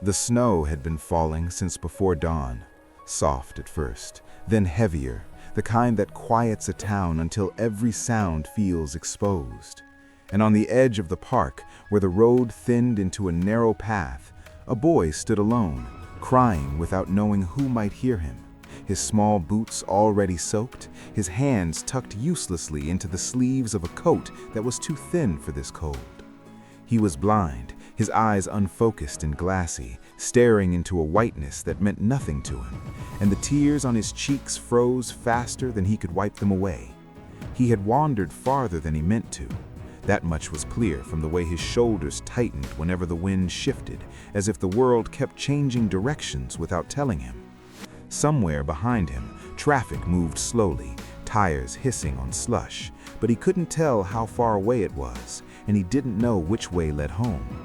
The snow had been falling since before dawn, soft at first, then heavier, the kind that quiets a town until every sound feels exposed. And on the edge of the park, where the road thinned into a narrow path, a boy stood alone, crying without knowing who might hear him. His small boots already soaked, his hands tucked uselessly into the sleeves of a coat that was too thin for this cold. He was blind, his eyes unfocused and glassy, staring into a whiteness that meant nothing to him, and the tears on his cheeks froze faster than he could wipe them away. He had wandered farther than he meant to. That much was clear from the way his shoulders tightened whenever the wind shifted, as if the world kept changing directions without telling him. Somewhere behind him, traffic moved slowly, tires hissing on slush, but he couldn't tell how far away it was, and he didn't know which way led home.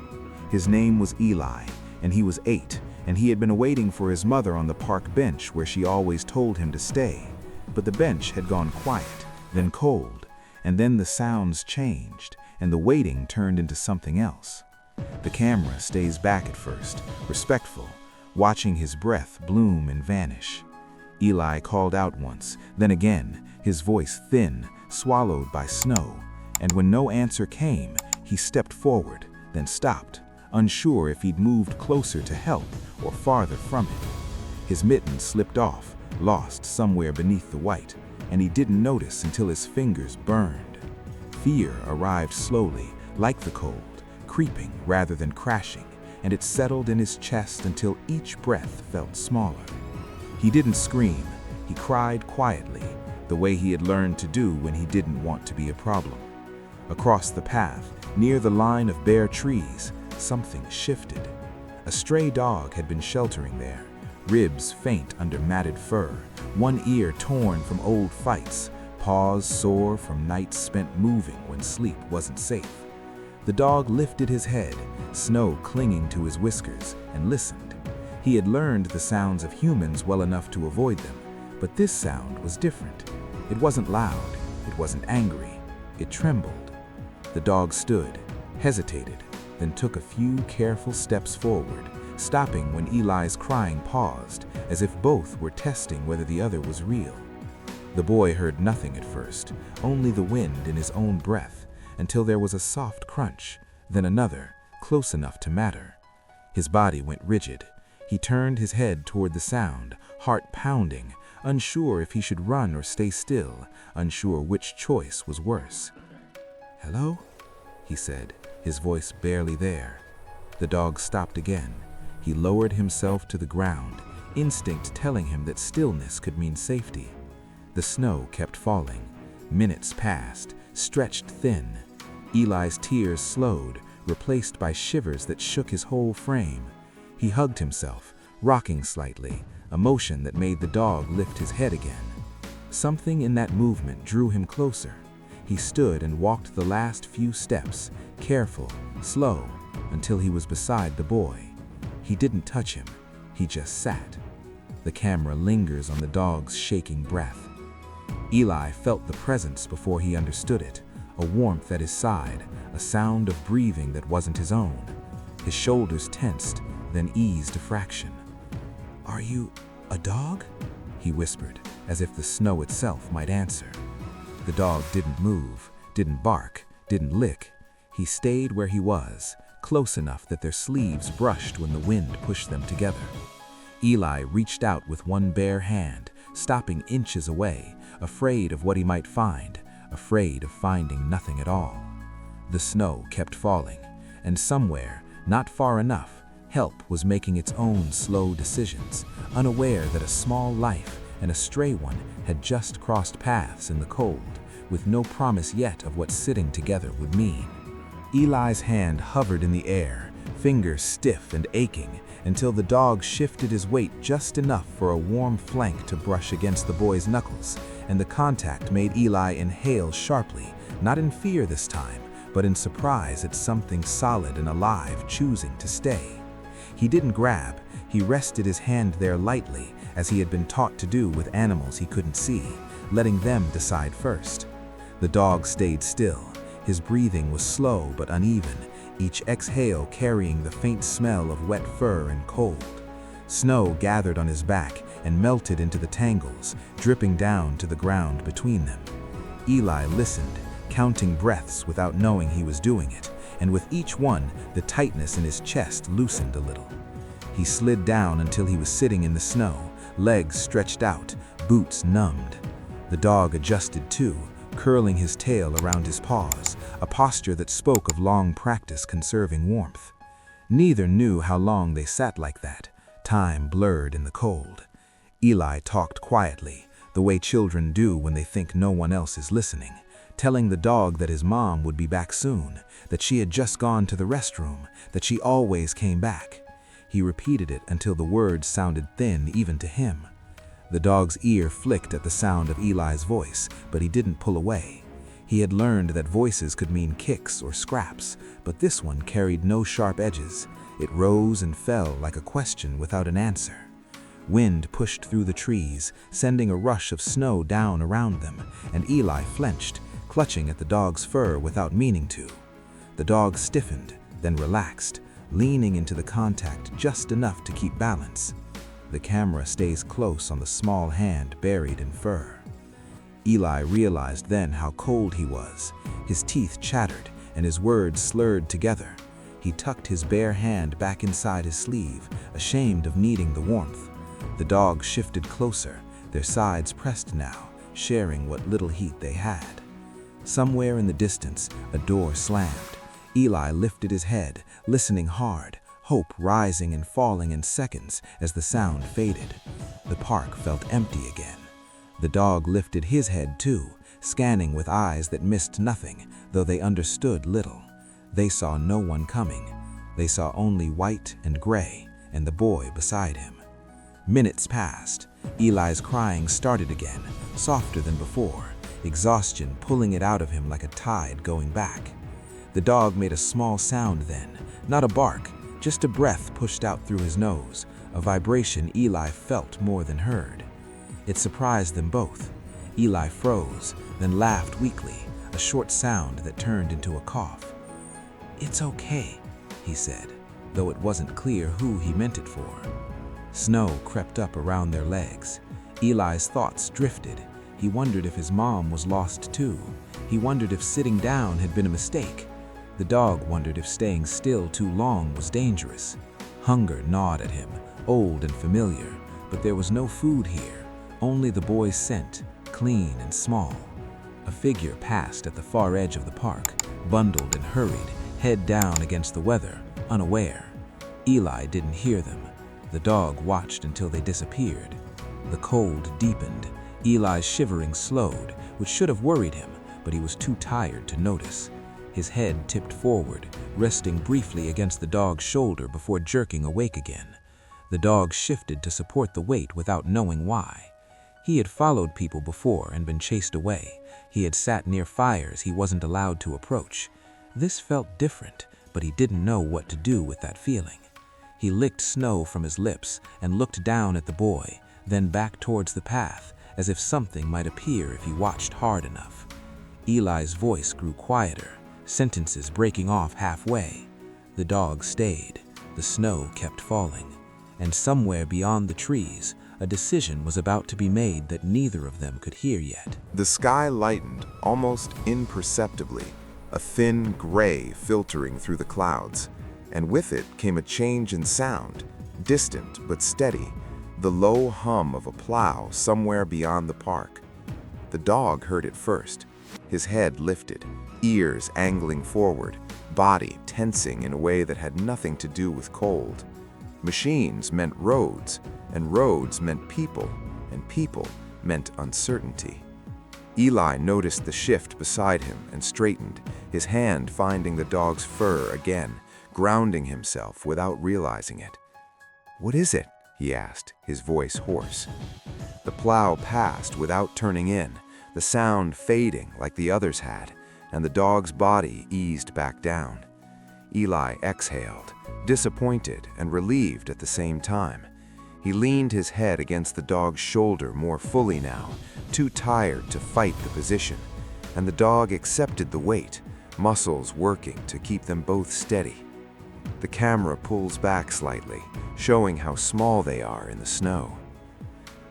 His name was Eli, and he was 8, and he had been waiting for his mother on the park bench where she always told him to stay. But the bench had gone quiet, then cold, and then the sounds changed, and the waiting turned into something else. The camera stays back at first, respectful, watching his breath bloom and vanish. Eli called out once, then again, his voice thin, swallowed by snow, and when no answer came, he stepped forward, then stopped, unsure if he'd moved closer to help or farther from it. His mitten slipped off, lost somewhere beneath the white, and he didn't notice until his fingers burned. Fear arrived slowly, like the cold, creeping rather than crashing, and it settled in his chest until each breath felt smaller. He didn't scream, he cried quietly, the way he had learned to do when he didn't want to be a problem. Across the path, near the line of bare trees, something shifted. A stray dog had been sheltering there, ribs faint under matted fur, one ear torn from old fights, paws sore from nights spent moving when sleep wasn't safe. The dog lifted his head, snow clinging to his whiskers, and listened. He had learned the sounds of humans well enough to avoid them, but this sound was different. It wasn't loud, it wasn't angry, it trembled. The dog stood, hesitated, then took a few careful steps forward, stopping when Eli's crying paused, as if both were testing whether the other was real. The boy heard nothing at first, only the wind in his own breath, until there was a soft crunch, then another, close enough to matter. His body went rigid. He turned his head toward the sound, heart pounding, unsure if he should run or stay still, unsure which choice was worse. "Hello?" he said, his voice barely there. The dog stopped again. He lowered himself to the ground, instinct telling him that stillness could mean safety. The snow kept falling. Minutes passed, stretched thin. Eli's tears slowed, replaced by shivers that shook his whole frame. He hugged himself, rocking slightly, a motion that made the dog lift his head again. Something in that movement drew him closer. He stood and walked the last few steps, careful, slow, until he was beside the boy. He didn't touch him, he just sat. The camera lingers on the dog's shaking breath. Eli felt the presence before he understood it, a warmth at his side, a sound of breathing that wasn't his own. His shoulders tensed, then eased a fraction. "Are you a dog?" he whispered, as if the snow itself might answer. The dog didn't move, didn't bark, didn't lick. He stayed where he was, close enough that their sleeves brushed when the wind pushed them together. Eli reached out with one bare hand, stopping inches away, afraid of what he might find, afraid of finding nothing at all. The snow kept falling, and somewhere, not far enough, help was making its own slow decisions, unaware that a small life and a stray one had just crossed paths in the cold, with no promise yet of what sitting together would mean. Eli's hand hovered in the air, fingers stiff and aching, until the dog shifted his weight just enough for a warm flank to brush against the boy's knuckles, and the contact made Eli inhale sharply, not in fear this time, but in surprise at something solid and alive choosing to stay. He didn't grab, he rested his hand there lightly, as he had been taught to do with animals he couldn't see, letting them decide first. The dog stayed still. His breathing was slow but uneven. each exhale carrying the faint smell of wet fur and cold. Snow gathered on his back and melted into the tangles, dripping down to the ground between them. Eli listened, counting breaths without knowing he was doing it, and with each one, the tightness in his chest loosened a little. He slid down until he was sitting in the snow, legs stretched out, boots numbed. The dog adjusted too, curling his tail around his paws, a posture that spoke of long practice conserving warmth. Neither knew how long they sat like that, time blurred in the cold. Eli talked quietly, the way children do when they think no one else is listening, telling the dog that his mom would be back soon, that she had just gone to the restroom, that she always came back. He repeated it until the words sounded thin even to him. The dog's ear flicked at the sound of Eli's voice, but he didn't pull away. He had learned that voices could mean kicks or scraps, but this one carried no sharp edges. It rose and fell like a question without an answer. Wind pushed through the trees, sending a rush of snow down around them, and Eli flinched, clutching at the dog's fur without meaning to. The dog stiffened, then relaxed, leaning into the contact just enough to keep balance. The camera stays close on the small hand buried in fur. Eli realized then how cold he was. His teeth chattered, and his words slurred together. He tucked his bare hand back inside his sleeve, ashamed of needing the warmth. The dog shifted closer, their sides pressed now, sharing what little heat they had. Somewhere in the distance, a door slammed. Eli lifted his head, listening hard, hope rising and falling in seconds as the sound faded. The park felt empty again. The dog lifted his head too, scanning with eyes that missed nothing, though they understood little. They saw no one coming. They saw only white and gray, and the boy beside him. Minutes passed. Eli's crying started again, softer than before, exhaustion pulling it out of him like a tide going back. The dog made a small sound then, not a bark, just a breath pushed out through his nose, a vibration Eli felt more than heard. It surprised them both. Eli froze, then laughed weakly, a short sound that turned into a cough. "It's okay," he said, though it wasn't clear who he meant it for. Snow crept up around their legs. Eli's thoughts drifted. He wondered if his mom was lost too. He wondered if sitting down had been a mistake. The dog wondered if staying still too long was dangerous. Hunger gnawed at him, old and familiar, but there was no food here, only the boy's scent, clean and small. A figure passed at the far edge of the park, bundled and hurried, head down against the weather, unaware. Eli didn't hear them. The dog watched until they disappeared. The cold deepened. Eli's shivering slowed, which should have worried him, but he was too tired to notice. His head tipped forward, resting briefly against the dog's shoulder before jerking awake again. The dog shifted to support the weight without knowing why. He had followed people before and been chased away. He had sat near fires he wasn't allowed to approach. This felt different, but he didn't know what to do with that feeling. He licked snow from his lips and looked down at the boy, then back towards the path, as if something might appear if he watched hard enough. Eli's voice grew quieter, sentences breaking off halfway. The dog stayed. The snow kept falling. And somewhere beyond the trees, a decision was about to be made that neither of them could hear yet. The sky lightened, almost imperceptibly, a thin gray filtering through the clouds, and with it came a change in sound, distant but steady, the low hum of a plow somewhere beyond the park. The dog heard it first, his head lifted, ears angling forward, body tensing in a way that had nothing to do with cold. Machines meant roads, and roads meant people, and people meant uncertainty. Eli noticed the shift beside him and straightened, his hand finding the dog's fur again, grounding himself without realizing it. "What is it?" he asked, his voice hoarse. The plow passed without turning in, the sound fading like the others had, and the dog's body eased back down. Eli exhaled, disappointed and relieved at the same time. He leaned his head against the dog's shoulder more fully now, too tired to fight the position, and the dog accepted the weight, muscles working to keep them both steady. The camera pulls back slightly, showing how small they are in the snow.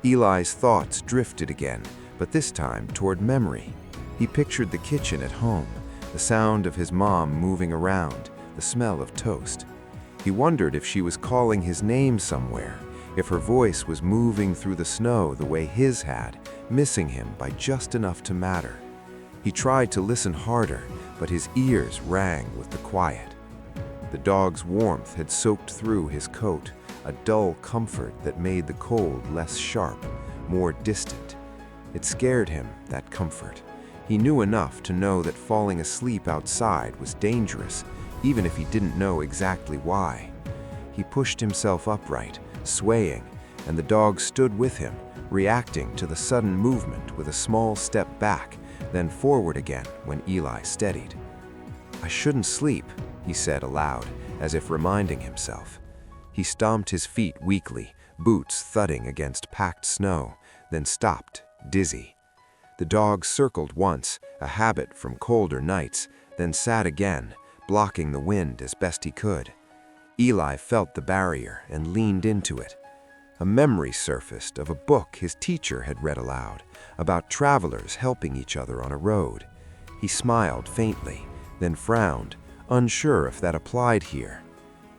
Eli's thoughts drifted again, but this time toward memory. He pictured the kitchen at home, the sound of his mom moving around, the smell of toast. He wondered if she was calling his name somewhere, if her voice was moving through the snow the way his had, missing him by just enough to matter. He tried to listen harder, but his ears rang with the quiet. The dog's warmth had soaked through his coat, a dull comfort that made the cold less sharp, more distant. It scared him, that comfort. He knew enough to know that falling asleep outside was dangerous, even if he didn't know exactly why. He pushed himself upright, swaying, and the dog stood with him, reacting to the sudden movement with a small step back, then forward again when Eli steadied. "I shouldn't sleep," he said aloud, as if reminding himself. He stomped his feet weakly, boots thudding against packed snow, then stopped, dizzy. The dog circled once, a habit from colder nights, then sat again, blocking the wind as best he could. Eli felt the barrier and leaned into it. A memory surfaced of a book his teacher had read aloud, about travelers helping each other on a road. He smiled faintly, then frowned, unsure if that applied here.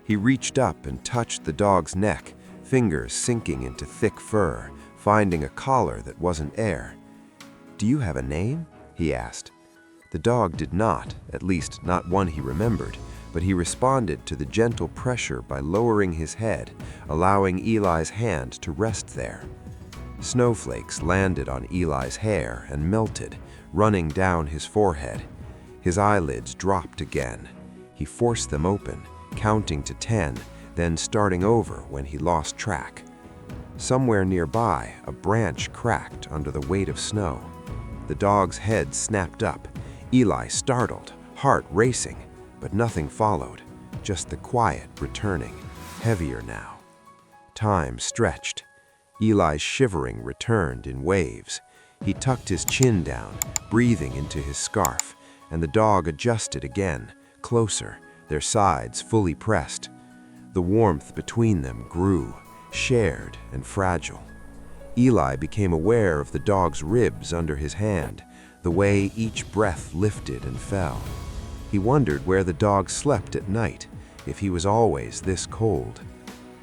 He reached up and touched the dog's neck, fingers sinking into thick fur, finding a collar that wasn't air. "Do you have a name?" he asked. The dog did not, at least not one he remembered, but he responded to the gentle pressure by lowering his head, allowing Eli's hand to rest there. Snowflakes landed on Eli's hair and melted, running down his forehead. His eyelids dropped again. He forced them open, counting to 10, then starting over when he lost track. Somewhere nearby, a branch cracked under the weight of snow. The dog's head snapped up. Eli startled, heart racing, but nothing followed, just the quiet returning, heavier now. Time stretched. Eli's shivering returned in waves. He tucked his chin down, breathing into his scarf, and the dog adjusted again, closer, their sides fully pressed. The warmth between them grew, shared and fragile. Eli became aware of the dog's ribs under his hand, the way each breath lifted and fell. He wondered where the dog slept at night, if he was always this cold.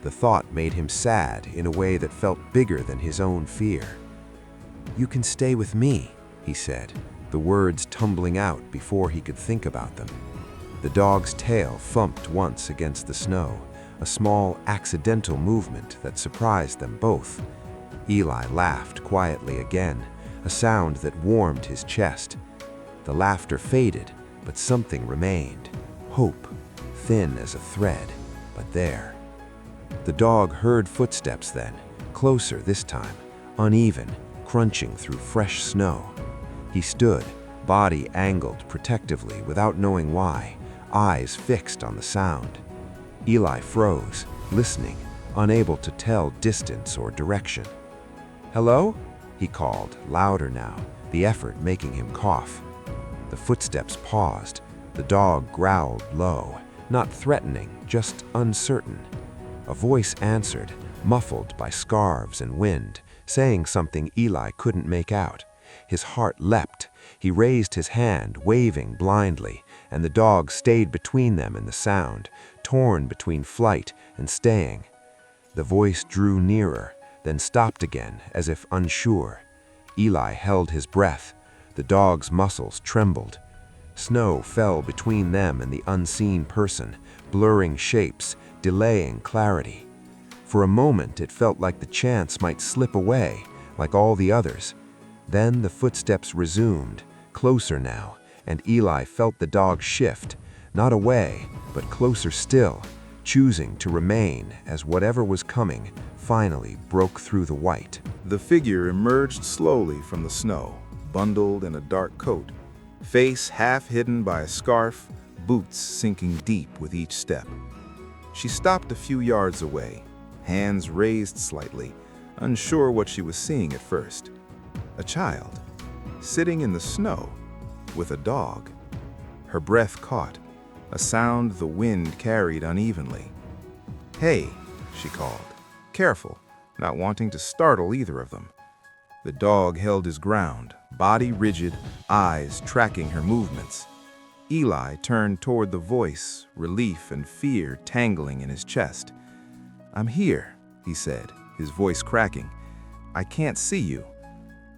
The thought made him sad in a way that felt bigger than his own fear. "You can stay with me," he said, the words tumbling out before he could think about them. The dog's tail thumped once against the snow, a small accidental movement that surprised them both. Eli laughed quietly again, a sound that warmed his chest. The laughter faded, but something remained. Hope, thin as a thread, but there. The dog heard footsteps then, closer this time, uneven, crunching through fresh snow. He stood, body angled protectively without knowing why, eyes fixed on the sound. Eli froze, listening, unable to tell distance or direction. "Hello?" he called, louder now, the effort making him cough. The footsteps paused. The dog growled low, not threatening, just uncertain. A voice answered, muffled by scarves and wind, saying something Eli couldn't make out. His heart leapt. He raised his hand, waving blindly, and the dog stayed between them in the sound, torn between flight and staying. The voice drew nearer, then stopped again, as if unsure. Eli held his breath. The dog's muscles trembled. Snow fell between them and the unseen person, blurring shapes, delaying clarity. For a moment it felt like the chance might slip away, like all the others. Then the footsteps resumed, closer now, and Eli felt the dog shift, not away, but closer still, choosing to remain as whatever was coming finally broke through the white. The figure emerged slowly from the snow, bundled in a dark coat, face half hidden by a scarf, boots sinking deep with each step. She stopped a few yards away, hands raised slightly, unsure what she was seeing at first. A child, sitting in the snow, with a dog. Her breath caught, a sound the wind carried unevenly. "Hey," she called, careful, not wanting to startle either of them. The dog held his ground, body rigid, eyes tracking her movements. Eli turned toward the voice, relief and fear tangling in his chest. "I'm here," he said, his voice cracking. "I can't see you."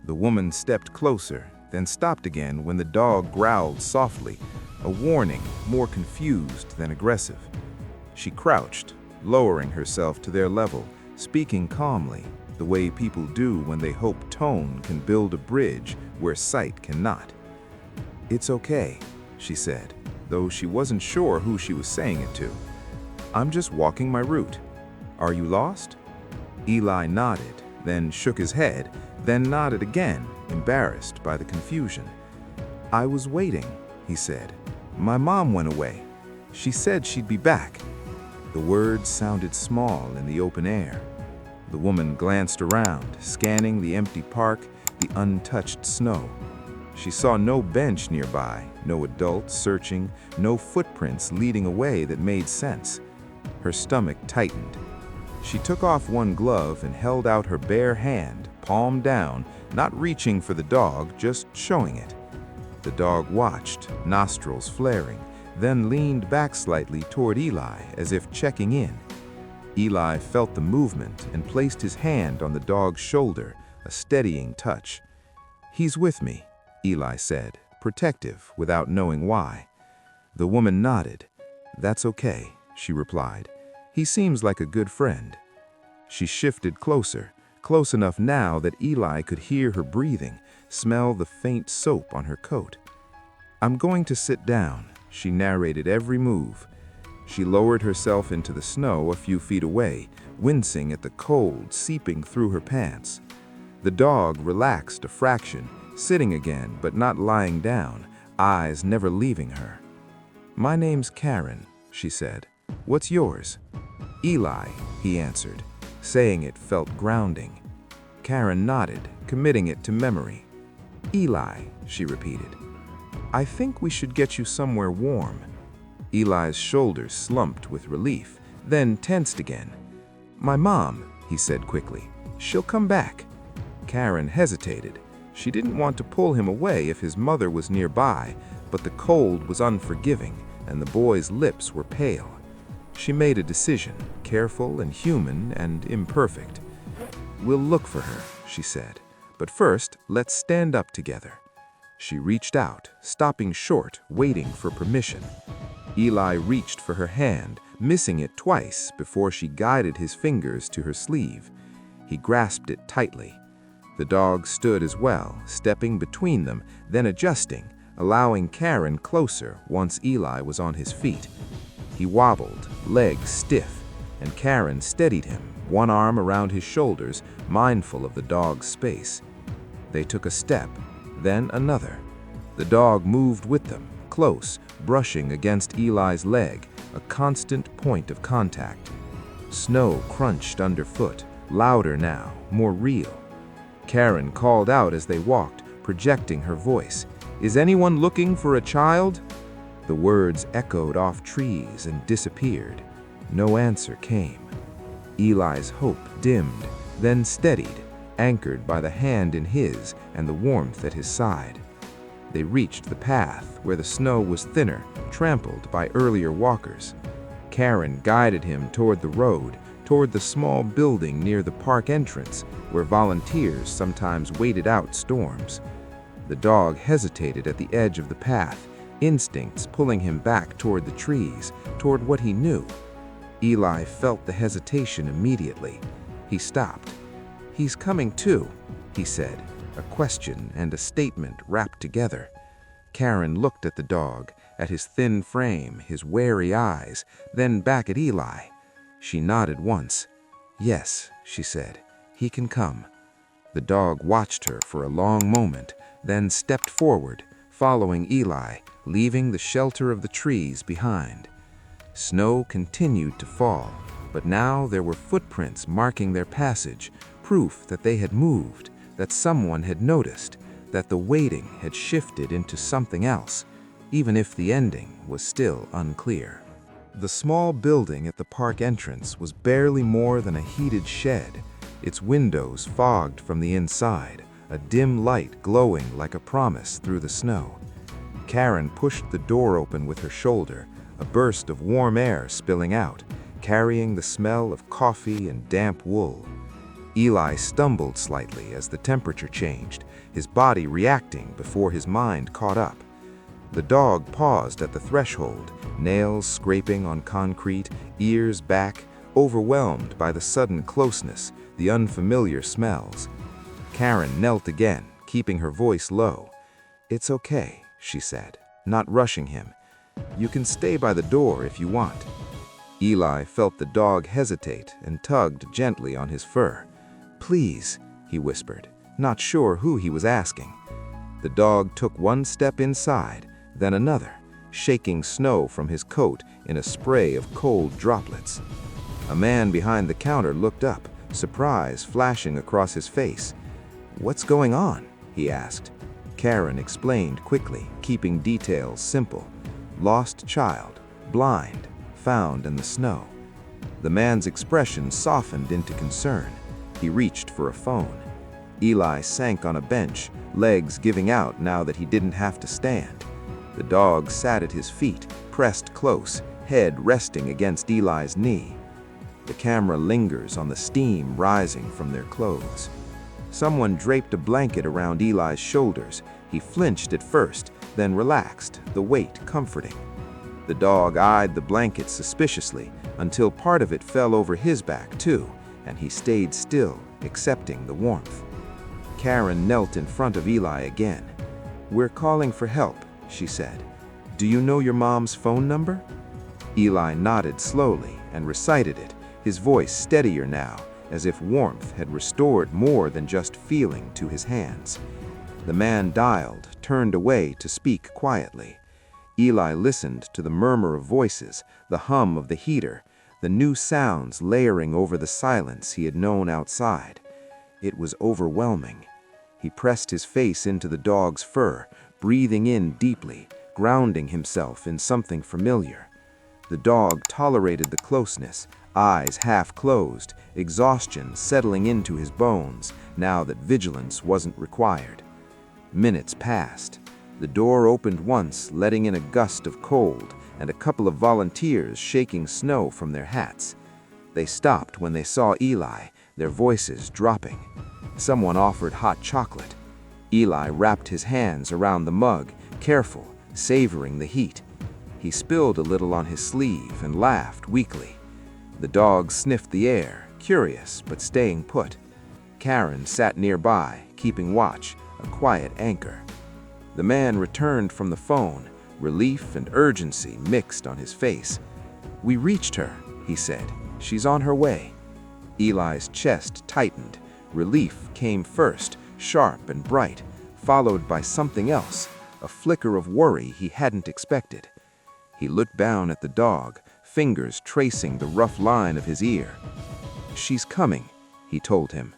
The woman stepped closer, then stopped again when the dog growled softly, a warning more confused than aggressive. She crouched, lowering herself to their level, speaking calmly, the way people do when they hope tone can build a bridge where sight cannot. "It's okay," she said, though she wasn't sure who she was saying it to. "I'm just walking my route. Are you lost?" Eli nodded, then shook his head, then nodded again, embarrassed by the confusion. "I was waiting," he said. "My mom went away. She said she'd be back." The words sounded small in the open air. The woman glanced around, scanning the empty park, the untouched snow. She saw no bench nearby, no adult searching, no footprints leading away that made sense. Her stomach tightened. She took off one glove and held out her bare hand, palm down, not reaching for the dog, just showing it. The dog watched, nostrils flaring, then leaned back slightly toward Eli as if checking in. Eli felt the movement and placed his hand on the dog's shoulder, a steadying touch. "He's with me," Eli said, protective without knowing why. The woman nodded. "That's okay," she replied. "He seems like a good friend." She shifted closer, close enough now that Eli could hear her breathing, smell the faint soap on her coat. "I'm going to sit down," she narrated every move. She lowered herself into the snow a few feet away, wincing at the cold seeping through her pants. The dog relaxed a fraction, sitting again but not lying down, eyes never leaving her. "My name's Karen," she said. "What's yours?" "Eli," he answered. Saying it felt grounding. Karen nodded, committing it to memory. "Eli," she repeated. "I think we should get you somewhere warm." Eli's shoulders slumped with relief, then tensed again. "My mom," he said quickly. "She'll come back." Karen hesitated. She didn't want to pull him away if his mother was nearby, but the cold was unforgiving, and the boy's lips were pale. She made a decision, careful and human and imperfect. "We'll look for her," she said. "But first, let's stand up together." She reached out, stopping short, waiting for permission. Eli reached for her hand, missing it twice before she guided his fingers to her sleeve. He grasped it tightly. The dog stood as well, stepping between them, then adjusting, allowing Karen closer once Eli was on his feet. He wobbled, legs stiff, and Karen steadied him, one arm around his shoulders, mindful of the dog's space. They took a step, then another. The dog moved with them, close, brushing against Eli's leg, a constant point of contact. Snow crunched underfoot, louder now, more real. Karen called out as they walked, projecting her voice. "Is anyone looking for a child?" The words echoed off trees and disappeared. No answer came. Eli's hope dimmed, then steadied, anchored by the hand in his and the warmth at his side. They reached the path where the snow was thinner, trampled by earlier walkers. Karen guided him toward the road, toward the small building near the park entrance, where volunteers sometimes waited out storms. The dog hesitated at the edge of the path, instincts pulling him back toward the trees, toward what he knew. Eli felt the hesitation immediately. He stopped. "He's coming too," he said, a question and a statement wrapped together. Karen looked at the dog, at his thin frame, his wary eyes, then back at Eli. She nodded once. "Yes," she said, "he can come." The dog watched her for a long moment, then stepped forward, following Eli, leaving the shelter of the trees behind. Snow continued to fall, but now there were footprints marking their passage, proof that they had moved, that someone had noticed, that the waiting had shifted into something else. even if the ending was still unclear. The small building at the park entrance was barely more than a heated shed, its windows fogged from the inside, a dim light glowing like a promise through the snow. Karen pushed the door open with her shoulder, a burst of warm air spilling out, carrying the smell of coffee and damp wool. Eli stumbled slightly as the temperature changed, his body reacting before his mind caught up. The dog paused at the threshold, nails scraping on concrete, ears back, overwhelmed by the sudden closeness, the unfamiliar smells. Karen knelt again, keeping her voice low. "It's okay," she said, not rushing him. "You can stay by the door if you want." Eli felt the dog hesitate and tugged gently on his fur. "Please," he whispered, not sure who he was asking. The dog took one step inside, then another, shaking snow from his coat in a spray of cold droplets. A man behind the counter looked up, surprise flashing across his face. "What's going on?" he asked. Karen explained quickly, keeping details simple. "Lost child, blind, found in the snow." The man's expression softened into concern. He reached for a phone. Eli sank on a bench, legs giving out now that he didn't have to stand. The dog sat at his feet, pressed close, head resting against Eli's knee. The camera lingers on the steam rising from their clothes. Someone draped a blanket around Eli's shoulders. He flinched at first, then relaxed, the weight comforting. The dog eyed the blanket suspiciously until part of it fell over his back too, and he stayed still, accepting the warmth. Karen knelt in front of Eli again. "We're calling for help," she said. "Do you know your mom's phone number?" Eli nodded slowly and recited it, his voice steadier now, as if warmth had restored more than just feeling to his hands. The man dialed, turned away to speak quietly. Eli listened to the murmur of voices, the hum of the heater, the new sounds layering over the silence he had known outside. It was overwhelming. He pressed his face into the dog's fur, breathing in deeply, grounding himself in something familiar. The dog tolerated the closeness, eyes half closed, exhaustion settling into his bones now that vigilance wasn't required. Minutes passed. The door opened once, letting in a gust of cold, and a couple of volunteers shaking snow from their hats. They stopped when they saw Eli, their voices dropping. Someone offered hot chocolate. Eli wrapped his hands around the mug, careful, savoring the heat. He spilled a little on his sleeve and laughed weakly. The dog sniffed the air, curious but staying put. Karen sat nearby, keeping watch, a quiet anchor. The man returned from the phone, relief and urgency mixed on his face. "We reached her," he said. "She's on her way." Eli's chest tightened. Relief came first, sharp and bright, followed by something else, a flicker of worry he hadn't expected. He looked down at the dog, fingers tracing the rough line of his ear. "She's coming," he told him.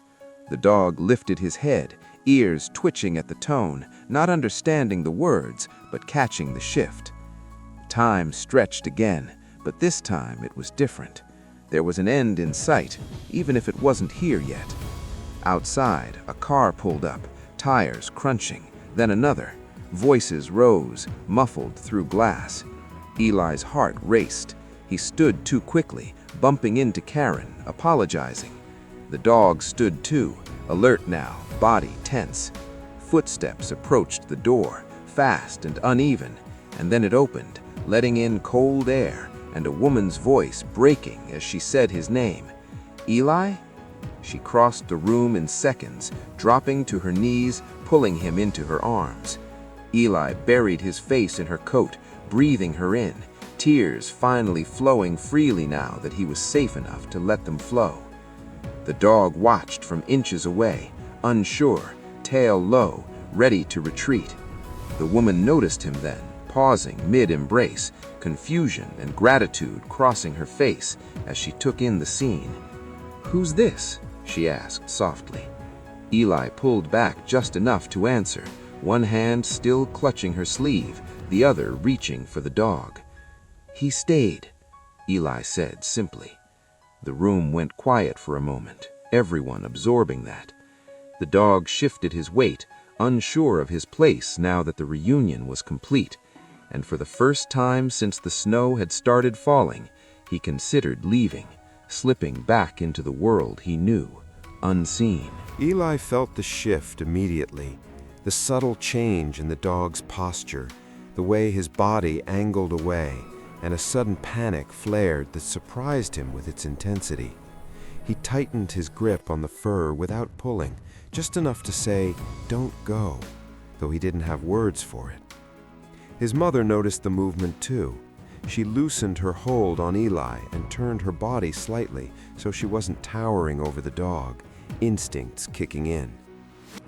The dog lifted his head, ears twitching at the tone, not understanding the words, but catching the shift. Time stretched again, but this time it was different. There was an end in sight, even if it wasn't here yet. Outside, a car pulled up, tires crunching, then another. Voices rose, muffled through glass. Eli's heart raced. He stood too quickly, bumping into Karen, apologizing. The dog stood too, alert now, body tense. Footsteps approached the door, fast and uneven, and then it opened, letting in cold air and a woman's voice breaking as she said his name. "Eli?" She crossed the room in seconds, dropping to her knees, pulling him into her arms. Eli buried his face in her coat, breathing her in, tears finally flowing freely now that he was safe enough to let them flow. The dog watched from inches away, unsure, tail low, ready to retreat. The woman noticed him then, pausing mid-embrace, confusion and gratitude crossing her face as she took in the scene. "Who's this?" she asked softly. Eli pulled back just enough to answer, one hand still clutching her sleeve, the other reaching for the dog. "He stayed," Eli said simply. The room went quiet for a moment, everyone absorbing that. The dog shifted his weight, unsure of his place now that the reunion was complete, and for the first time since the snow had started falling, he considered leaving, slipping back into the world he knew, unseen. Eli felt the shift immediately, the subtle change in the dog's posture, the way his body angled away, and a sudden panic flared that surprised him with its intensity. He tightened his grip on the fur without pulling, just enough to say, "Don't go," though he didn't have words for it. His mother noticed the movement too. She loosened her hold on Eli and turned her body slightly so she wasn't towering over the dog, instincts kicking in.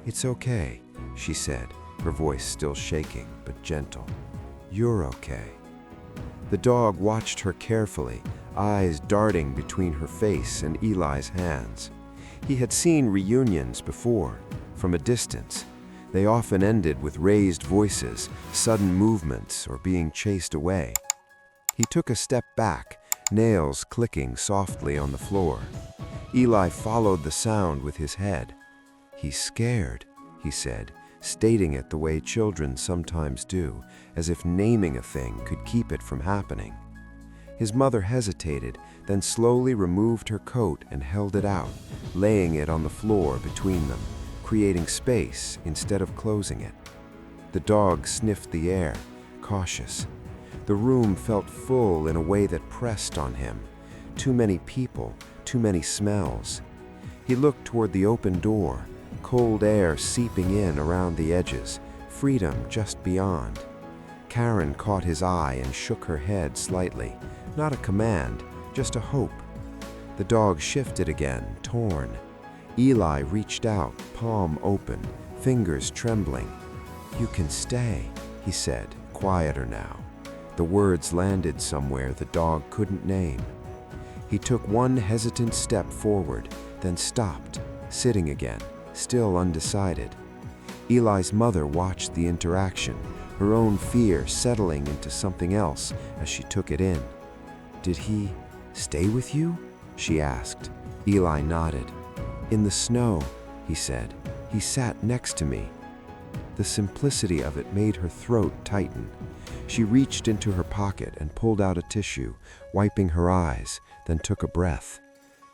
"It's okay," she said, her voice still shaking but gentle. "You're okay." The dog watched her carefully, eyes darting between her face and Eli's hands. He had seen reunions before, from a distance. They often ended with raised voices, sudden movements, or being chased away. He took a step back, nails clicking softly on the floor. Eli followed the sound with his head. "He's scared," he said, stating it the way children sometimes do, as if naming a thing could keep it from happening. His mother hesitated, then slowly removed her coat and held it out, laying it on the floor between them, creating space instead of closing it. The dog sniffed the air, cautious. The room felt full in a way that pressed on him. Too many people, too many smells. He looked toward the open door, cold air seeping in around the edges, freedom just beyond. Karen caught his eye and shook her head slightly, not a command, just a hope. The dog shifted again, torn. Eli reached out, palm open, fingers trembling. "You can stay," he said, quieter now. The words landed somewhere the dog couldn't name. He took one hesitant step forward, then stopped, sitting again, still undecided. Eli's mother watched the interaction, her own fear settling into something else as she took it in. "Did he stay with you?" she asked. Eli nodded. "In the snow," he said. "He sat next to me." The simplicity of it made her throat tighten. She reached into her pocket and pulled out a tissue, wiping her eyes, then took a breath.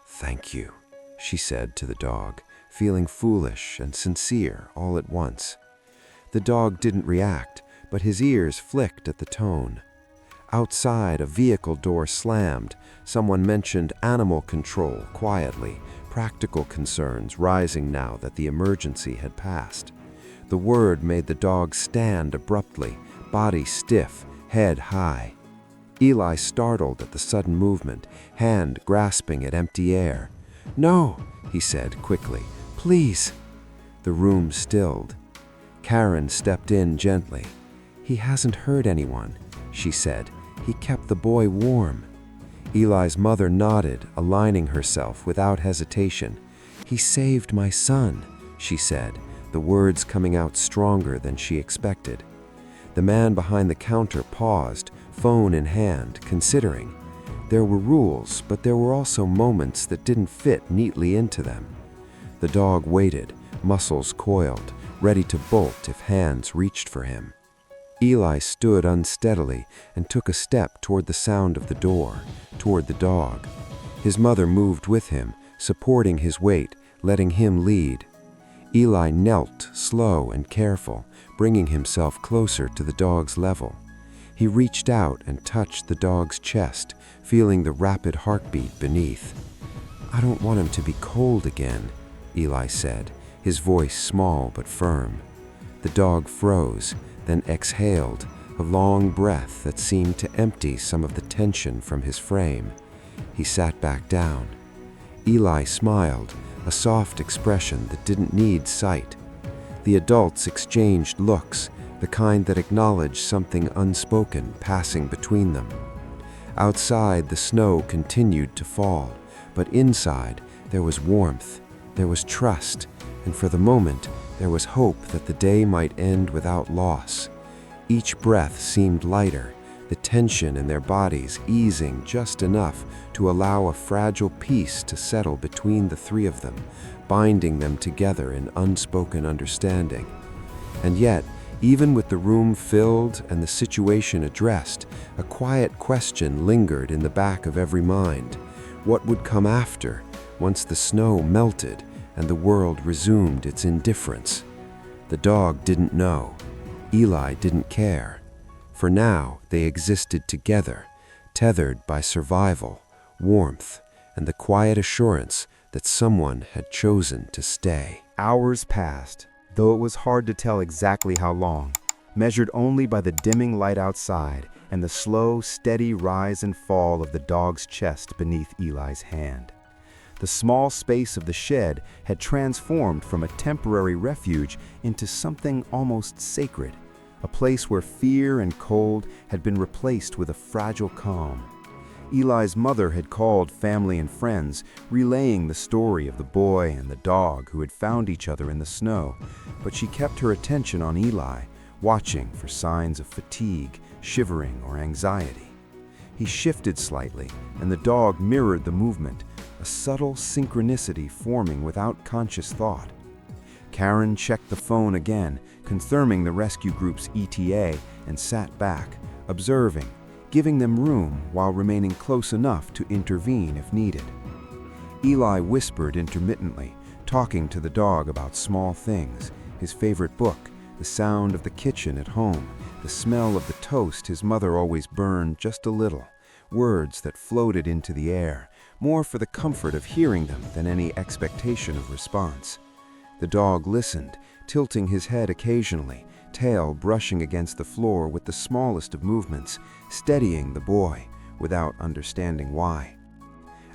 "Thank you," she said to the dog, feeling foolish and sincere all at once. The dog didn't react, but his ears flicked at the tone. Outside, a vehicle door slammed. Someone mentioned animal control quietly, practical concerns rising now that the emergency had passed. The word made the dog stand abruptly, body stiff, head high. Eli startled at the sudden movement, hand grasping at empty air. "No," he said quickly. "Please." The room stilled. Karen stepped in gently. "He hasn't hurt anyone," she said. "He kept the boy warm." Eli's mother nodded, aligning herself without hesitation. "He saved my son," she said, the words coming out stronger than she expected. The man behind the counter paused, phone in hand, considering. There were rules, but there were also moments that didn't fit neatly into them. The dog waited, muscles coiled, ready to bolt if hands reached for him. Eli stood unsteadily and took a step toward the sound of the door, toward the dog. His mother moved with him, supporting his weight, letting him lead. Eli knelt, slow and careful, bringing himself closer to the dog's level. He reached out and touched the dog's chest, feeling the rapid heartbeat beneath. "I don't want him to be cold again," Eli said, his voice small but firm. The dog froze, then exhaled, a long breath that seemed to empty some of the tension from his frame. He sat back down. Eli smiled, a soft expression that didn't need sight. The adults exchanged looks, the kind that acknowledged something unspoken passing between them. Outside, the snow continued to fall, but inside, there was warmth, there was trust, and for the moment there was hope that the day might end without loss. Each breath seemed lighter, the tension in their bodies easing just enough to allow a fragile peace to settle between the three of them, binding them together in unspoken understanding. And yet, even with the room filled and the situation addressed, a quiet question lingered in the back of every mind. What would come after, once the snow melted and the world resumed its indifference? The dog didn't know. Eli didn't care. For now, they existed together, tethered by survival, warmth, and the quiet assurance that someone had chosen to stay. Hours passed, though it was hard to tell exactly how long, measured only by the dimming light outside and the slow, steady rise and fall of the dog's chest beneath Eli's hand. The small space of the shed had transformed from a temporary refuge into something almost sacred, a place where fear and cold had been replaced with a fragile calm. Eli's mother had called family and friends, relaying the story of the boy and the dog who had found each other in the snow, but she kept her attention on Eli, watching for signs of fatigue, shivering, or anxiety. He shifted slightly, and the dog mirrored the movement, a subtle synchronicity forming without conscious thought. Karen checked the phone again, confirming the rescue group's ETA, and sat back, observing, giving them room while remaining close enough to intervene if needed. Eli whispered intermittently, talking to the dog about small things, his favorite book, the sound of the kitchen at home, the smell of the toast his mother always burned just a little, words that floated into the air, more for the comfort of hearing them than any expectation of response. The dog listened, tilting his head occasionally, tail brushing against the floor with the smallest of movements, steadying the boy, without understanding why.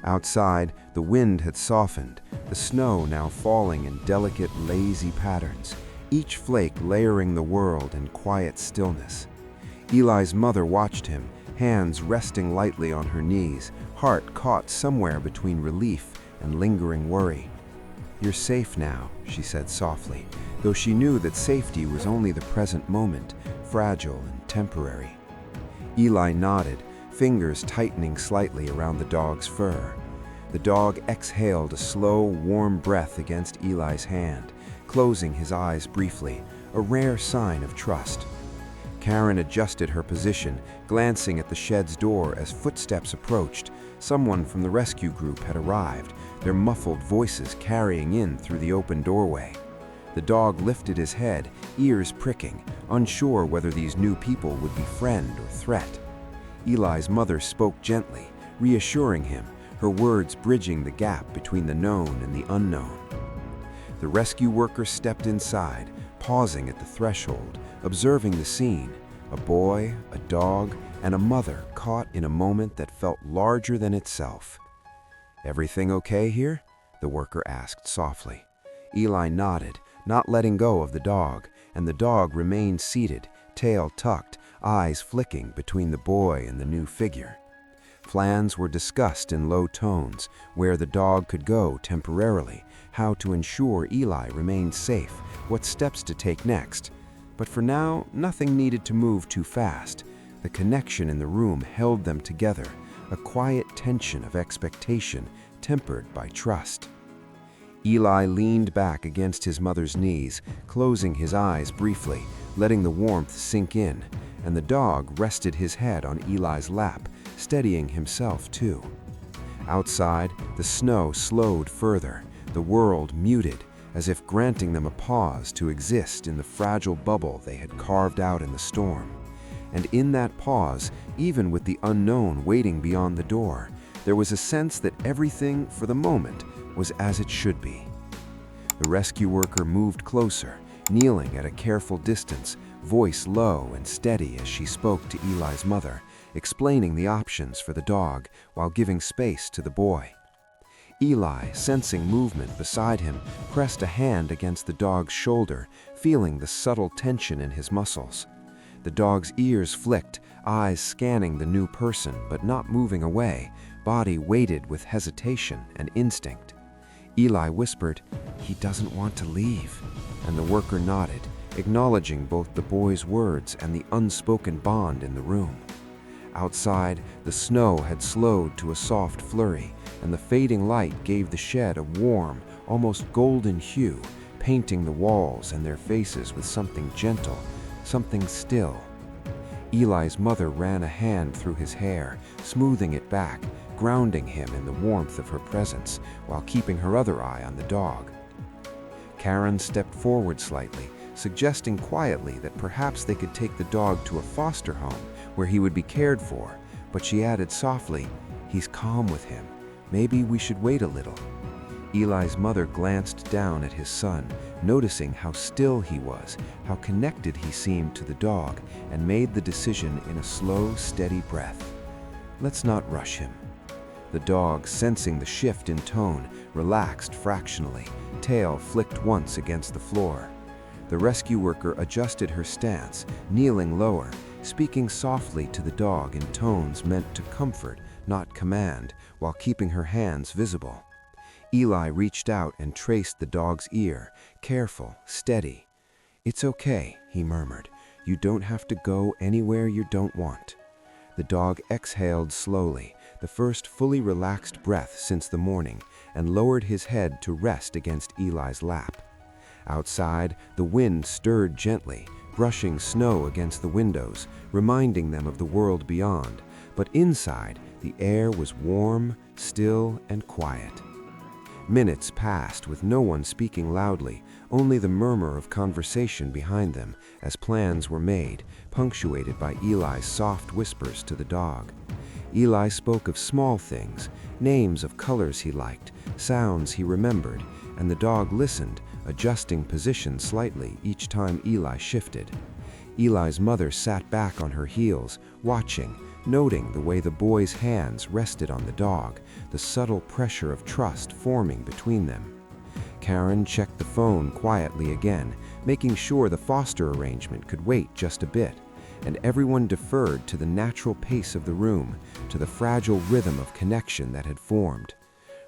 Outside, the wind had softened, the snow now falling in delicate, lazy patterns, each flake layering the world in quiet stillness. Eli's mother watched him, hands resting lightly on her knees, heart caught somewhere between relief and lingering worry. "You're safe now," she said softly, though she knew that safety was only the present moment, fragile and temporary. Eli nodded, fingers tightening slightly around the dog's fur. The dog exhaled a slow, warm breath against Eli's hand, closing his eyes briefly, a rare sign of trust. Karen adjusted her position, glancing at the shed's door as footsteps approached. Someone from the rescue group had arrived, their muffled voices carrying in through the open doorway. The dog lifted his head, ears pricking, unsure whether these new people would be friend or threat. Eli's mother spoke gently, reassuring him, her words bridging the gap between the known and the unknown. The rescue worker stepped inside, pausing at the threshold, observing the scene, a boy, a dog, and a mother caught in a moment that felt larger than itself. "Everything okay here?" the worker asked softly. Eli nodded, not letting go of the dog, and the dog remained seated, tail tucked, eyes flicking between the boy and the new figure. Plans were discussed in low tones, where the dog could go temporarily, how to ensure Eli remained safe, what steps to take next. But for now, nothing needed to move too fast. The connection in the room held them together, a quiet tension of expectation tempered by trust. Eli leaned back against his mother's knees, closing his eyes briefly, letting the warmth sink in, and the dog rested his head on Eli's lap, steadying himself too. Outside, the snow slowed further, the world muted, as if granting them a pause to exist in the fragile bubble they had carved out in the storm. And in that pause, even with the unknown waiting beyond the door, there was a sense that everything, for the moment, was as it should be. The rescue worker moved closer, kneeling at a careful distance, voice low and steady as she spoke to Eli's mother, explaining the options for the dog while giving space to the boy. Eli, sensing movement beside him, pressed a hand against the dog's shoulder, feeling the subtle tension in his muscles. The dog's ears flicked, eyes scanning the new person but not moving away, body weighted with hesitation and instinct. Eli whispered, "He doesn't want to leave," and the worker nodded, acknowledging both the boy's words and the unspoken bond in the room. Outside, the snow had slowed to a soft flurry, and the fading light gave the shed a warm, almost golden hue, painting the walls and their faces with something gentle, something still. Eli's mother ran a hand through his hair, smoothing it back, grounding him in the warmth of her presence, while keeping her other eye on the dog. Karen stepped forward slightly, suggesting quietly that perhaps they could take the dog to a foster home where he would be cared for, but she added softly, "He's calm with him. Maybe we should wait a little." Eli's mother glanced down at his son, noticing how still he was, how connected he seemed to the dog, and made the decision in a slow, steady breath. "Let's not rush him." The dog, sensing the shift in tone, relaxed fractionally, tail flicked once against the floor. The rescue worker adjusted her stance, kneeling lower, speaking softly to the dog in tones meant to comfort, not command, while keeping her hands visible. Eli reached out and traced the dog's ear, careful, steady. "It's okay," he murmured. "You don't have to go anywhere you don't want." The dog exhaled slowly, the first fully relaxed breath since the morning, and lowered his head to rest against Eli's lap. Outside, the wind stirred gently, brushing snow against the windows, reminding them of the world beyond. But inside, the air was warm, still, and quiet. Minutes passed with no one speaking loudly, only the murmur of conversation behind them as plans were made, punctuated by Eli's soft whispers to the dog. Eli spoke of small things, names of colors he liked, sounds he remembered, and the dog listened, adjusting position slightly each time Eli shifted. Eli's mother sat back on her heels, watching, noting the way the boy's hands rested on the dog, the subtle pressure of trust forming between them. Karen checked the phone quietly again, making sure the foster arrangement could wait just a bit, and everyone deferred to the natural pace of the room, to the fragile rhythm of connection that had formed.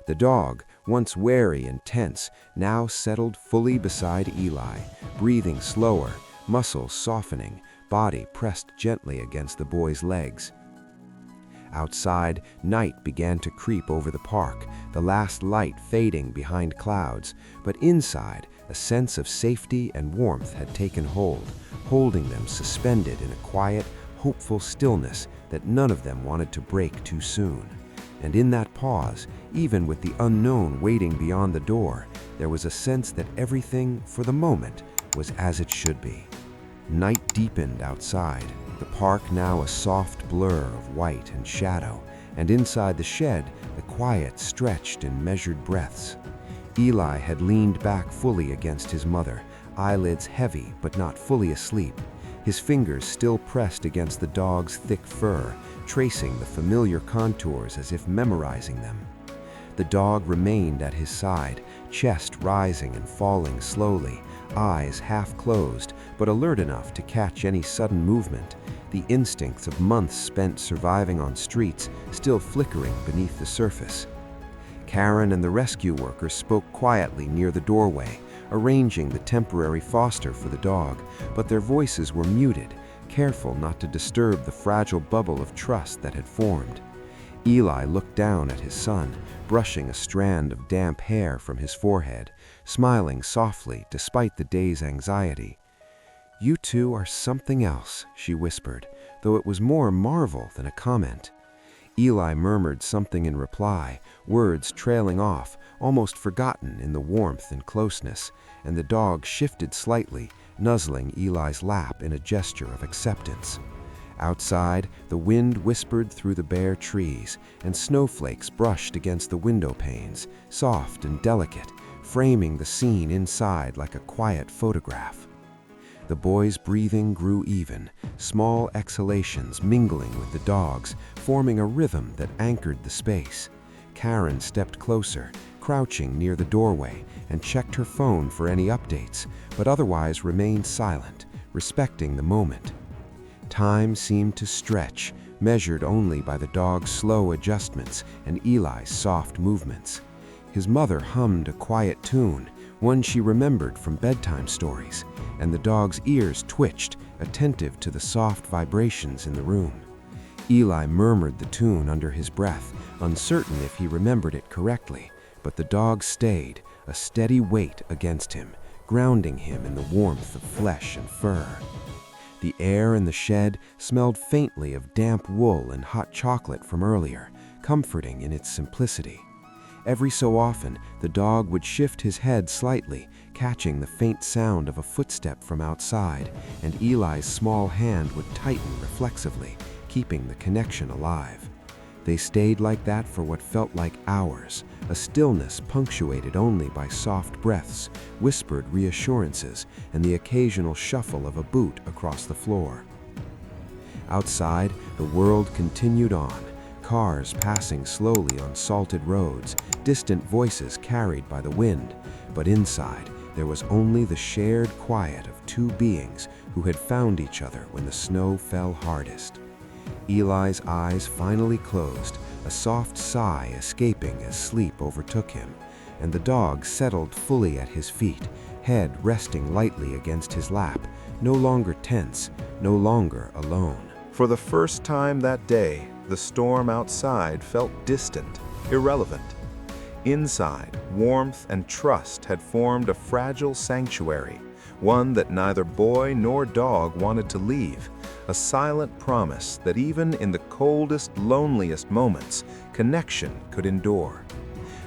The dog, once wary and tense, now settled fully beside Eli, breathing slower, muscles softening, body pressed gently against the boy's legs. Outside, night began to creep over the park, the last light fading behind clouds, but inside, a sense of safety and warmth had taken hold, holding them suspended in a quiet, hopeful stillness that none of them wanted to break too soon. And in that pause, even with the unknown waiting beyond the door, there was a sense that everything, for the moment, was as it should be. Night deepened outside, the park now a soft blur of white and shadow, and inside the shed, the quiet stretched in measured breaths. Eli had leaned back fully against his mother, eyelids heavy but not fully asleep, his fingers still pressed against the dog's thick fur, tracing the familiar contours as if memorizing them. The dog remained at his side, chest rising and falling slowly, eyes half closed, but alert enough to catch any sudden movement, the instincts of months spent surviving on streets still flickering beneath the surface. Karen and the rescue worker spoke quietly near the doorway, arranging the temporary foster for the dog, but their voices were muted, careful not to disturb the fragile bubble of trust that had formed. Eli looked down at his son, brushing a strand of damp hair from his forehead, smiling softly despite the day's anxiety. "You two are something else," she whispered, though it was more marvel than a comment. Eli murmured something in reply, words trailing off, almost forgotten in the warmth and closeness, and the dog shifted slightly, nuzzling Eli's lap in a gesture of acceptance. Outside, the wind whispered through the bare trees, and snowflakes brushed against the window panes, soft and delicate, framing the scene inside like a quiet photograph. The boy's breathing grew even, small exhalations mingling with the dog's, forming a rhythm that anchored the space. Karen stepped closer, crouching near the doorway, and checked her phone for any updates, but otherwise remained silent, respecting the moment. Time seemed to stretch, measured only by the dog's slow adjustments and Eli's soft movements. His mother hummed a quiet tune, one she remembered from bedtime stories, and the dog's ears twitched, attentive to the soft vibrations in the room. Eli murmured the tune under his breath, uncertain if he remembered it correctly, but the dog stayed, a steady weight against him, grounding him in the warmth of flesh and fur. The air in the shed smelled faintly of damp wool and hot chocolate from earlier, comforting in its simplicity. Every so often, the dog would shift his head slightly, catching the faint sound of a footstep from outside, and Eli's small hand would tighten reflexively, keeping the connection alive. They stayed like that for what felt like hours, a stillness punctuated only by soft breaths, whispered reassurances, and the occasional shuffle of a boot across the floor. Outside, the world continued on, cars passing slowly on salted roads, distant voices carried by the wind, but inside, there was only the shared quiet of two beings who had found each other when the snow fell hardest. Eli's eyes finally closed, a soft sigh escaping as sleep overtook him, and the dog settled fully at his feet, head resting lightly against his lap, no longer tense, no longer alone. For the first time that day, the storm outside felt distant, irrelevant. Inside, warmth and trust had formed a fragile sanctuary, one that neither boy nor dog wanted to leave, a silent promise that even in the coldest, loneliest moments, connection could endure.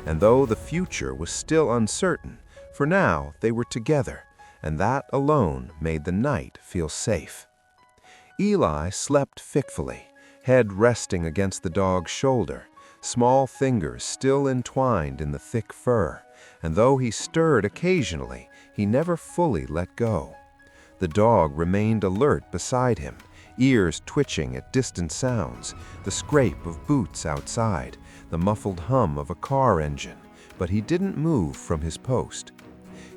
And though the future was still uncertain, for now they were together, and that alone made the night feel safe. Eli slept fitfully, head resting against the dog's shoulder, small fingers still entwined in the thick fur, and though he stirred occasionally, he never fully let go. The dog remained alert beside him, ears twitching at distant sounds, the scrape of boots outside, the muffled hum of a car engine, but he didn't move from his post.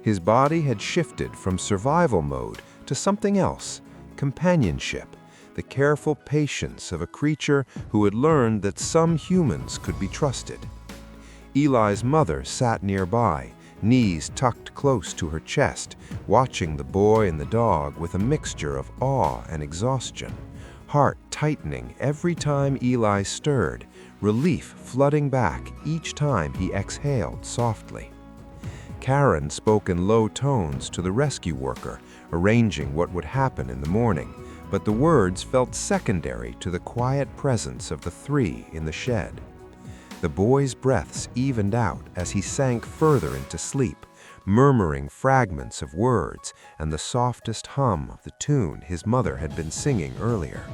His body had shifted from survival mode to something else, companionship, the careful patience of a creature who had learned that some humans could be trusted. Eli's mother sat nearby, knees tucked close to her chest, watching the boy and the dog with a mixture of awe and exhaustion, heart tightening every time Eli stirred, relief flooding back each time he exhaled softly. Karen spoke in low tones to the rescue worker, arranging what would happen in the morning, but the words felt secondary to the quiet presence of the three in the shed. The boy's breaths evened out as he sank further into sleep, murmuring fragments of words and the softest hum of the tune his mother had been singing earlier.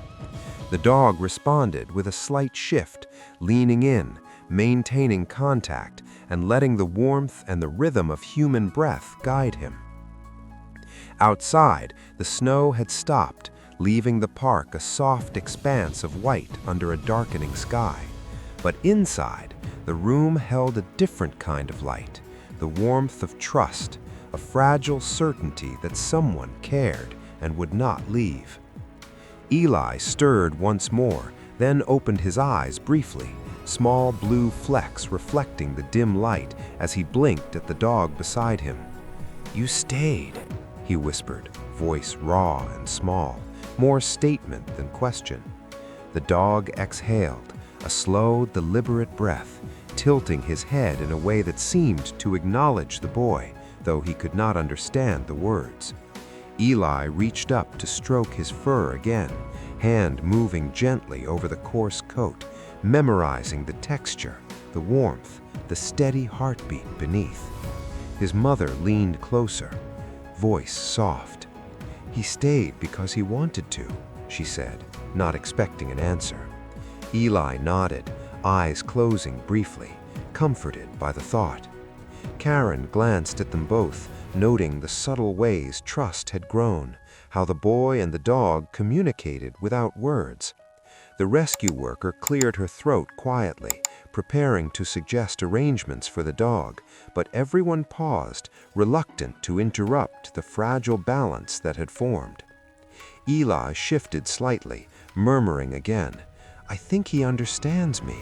The dog responded with a slight shift, leaning in, maintaining contact, and letting the warmth and the rhythm of human breath guide him. Outside, the snow had stopped, leaving the park a soft expanse of white under a darkening sky. But inside, the room held a different kind of light, the warmth of trust, a fragile certainty that someone cared and would not leave. Eli stirred once more, then opened his eyes briefly, small blue flecks reflecting the dim light as he blinked at the dog beside him. "You stayed," he whispered, voice raw and small, more statement than question. The dog exhaled, a slow, deliberate breath, tilting his head in a way that seemed to acknowledge the boy, though he could not understand the words. Eli reached up to stroke his fur again, hand moving gently over the coarse coat, memorizing the texture, the warmth, the steady heartbeat beneath. His mother leaned closer, voice soft. "He stayed because he wanted to," she said, not expecting an answer. Eli nodded, eyes closing briefly, comforted by the thought. Karen glanced at them both, noting the subtle ways trust had grown, how the boy and the dog communicated without words. The rescue worker cleared her throat quietly, preparing to suggest arrangements for the dog, but everyone paused, reluctant to interrupt the fragile balance that had formed. Eli shifted slightly, murmuring again, "I think he understands me."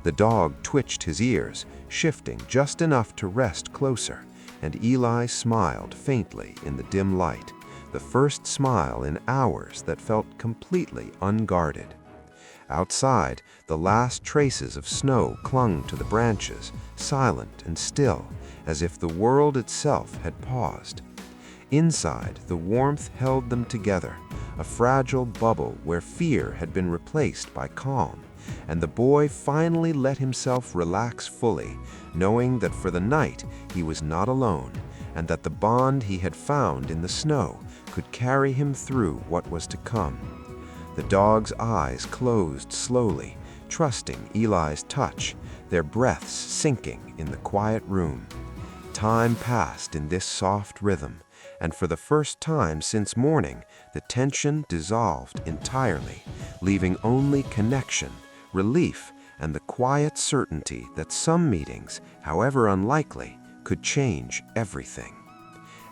The dog twitched his ears, shifting just enough to rest closer, and Eli smiled faintly in the dim light, the first smile in hours that felt completely unguarded. Outside, the last traces of snow clung to the branches, silent and still, as if the world itself had paused. Inside, the warmth held them together, a fragile bubble where fear had been replaced by calm, and the boy finally let himself relax fully, knowing that for the night he was not alone, and that the bond he had found in the snow could carry him through what was to come. The dog's eyes closed slowly, trusting Eli's touch, their breaths sinking in the quiet room. Time passed in this soft rhythm, and for the first time since morning, the tension dissolved entirely, leaving only connection, relief, and the quiet certainty that some meetings, however unlikely, could change everything.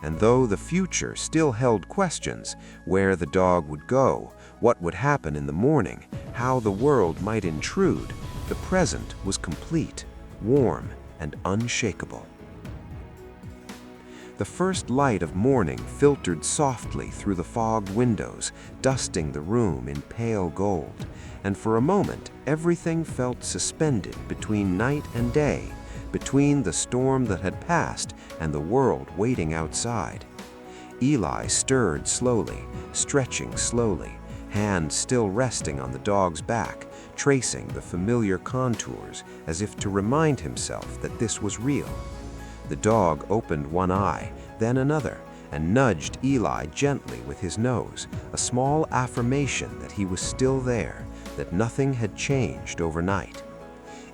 And though the future still held questions, where the dog would go, what would happen in the morning, how the world might intrude, the present was complete, warm, and unshakable. The first light of morning filtered softly through the fogged windows, dusting the room in pale gold, and for a moment everything felt suspended between night and day, between the storm that had passed and the world waiting outside. Eli stirred slowly, stretching slowly, hands still resting on the dog's back, tracing the familiar contours as if to remind himself that this was real. The dog opened one eye, then another, and nudged Eli gently with his nose, a small affirmation that he was still there, that nothing had changed overnight.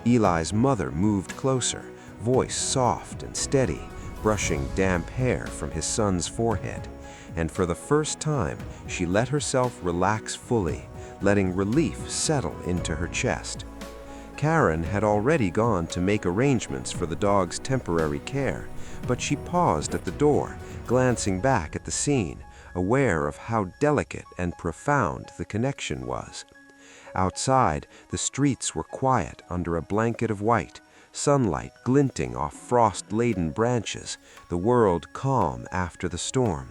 Eli's mother moved closer, voice soft and steady, brushing damp hair from his son's forehead, and for the first time she let herself relax fully, letting relief settle into her chest. Karen had already gone to make arrangements for the dog's temporary care, but she paused at the door, glancing back at the scene, aware of how delicate and profound the connection was. Outside, the streets were quiet under a blanket of white, sunlight glinting off frost-laden branches, the world calm after the storm.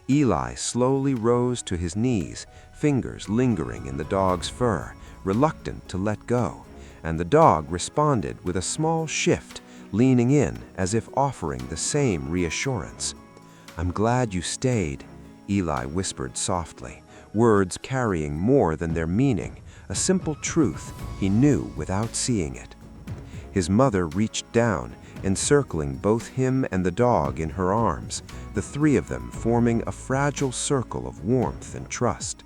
Eli slowly rose to his knees, fingers lingering in the dog's fur, reluctant to let go, and the dog responded with a small shift, leaning in as if offering the same reassurance. "I'm glad you stayed," Eli whispered softly, words carrying more than their meaning, a simple truth he knew without seeing it. His mother reached down, encircling both him and the dog in her arms, the three of them forming a fragile circle of warmth and trust.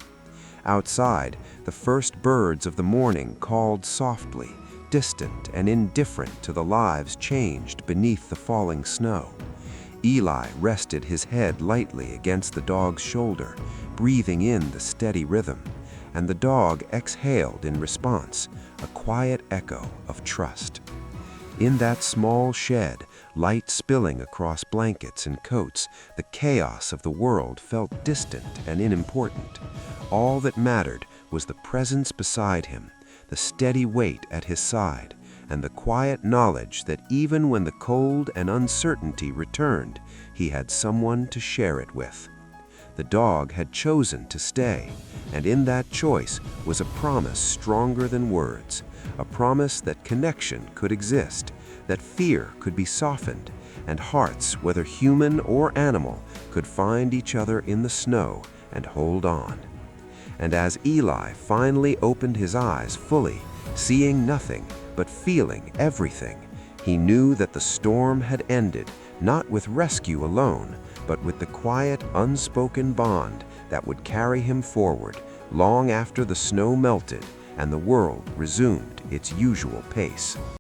Outside, the first birds of the morning called softly, distant and indifferent to the lives changed beneath the falling snow. Eli rested his head lightly against the dog's shoulder, breathing in the steady rhythm, and the dog exhaled in response, a quiet echo of trust. In that small shed, light spilling across blankets and coats, the chaos of the world felt distant and unimportant. All that mattered was the presence beside him, the steady weight at his side, and the quiet knowledge that even when the cold and uncertainty returned, he had someone to share it with. The dog had chosen to stay, and in that choice was a promise stronger than words, a promise that connection could exist, that fear could be softened, and hearts, whether human or animal, could find each other in the snow and hold on. And as Eli finally opened his eyes fully, seeing nothing but feeling everything, he knew that the storm had ended, not with rescue alone, but with the quiet, unspoken bond that would carry him forward long after the snow melted and the world resumed its usual pace.